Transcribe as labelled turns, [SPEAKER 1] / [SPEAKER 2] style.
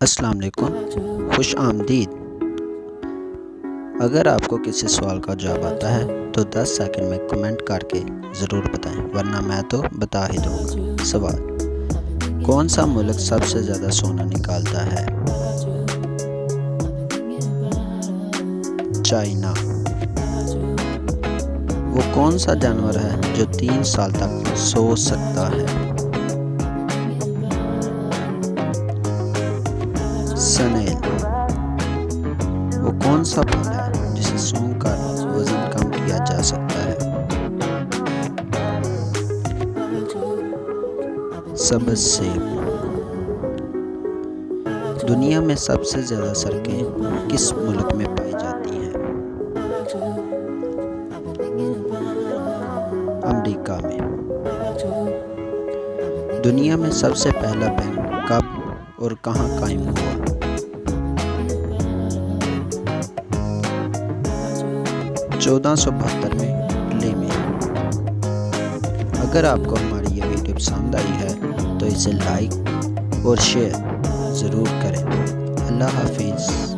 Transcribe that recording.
[SPEAKER 1] अस्सलाम वालेकुम, खुश आमदीद। अगर आपको किसी सवाल का जवाब आता है तो 10 सेकंड में कमेंट करके ज़रूर बताएं, वरना मैं तो बता ही दूँगा। सवाल: कौन सा मुल्क सबसे ज़्यादा सोना निकालता है? चाइना। वो कौन सा जानवर है जो 3 साल तक सो सकता है? स्नेल। वो कौन सा फल है जिसे सूंघकर वजन कम किया जा सकता है? सब्ज़ सेब। दुनिया में सबसे ज़्यादा सड़कें किस मुल्क में पाई जाती हैं? अमेरिका में। दुनिया में सबसे पहला बैंक कब और कहाँ कायम हुआ? 1472 में इटली में। अगर आपको हमारी ये वीडियो पसंद आई है तो इसे लाइक और शेयर ज़रूर करें। अल्लाह हाफिज़।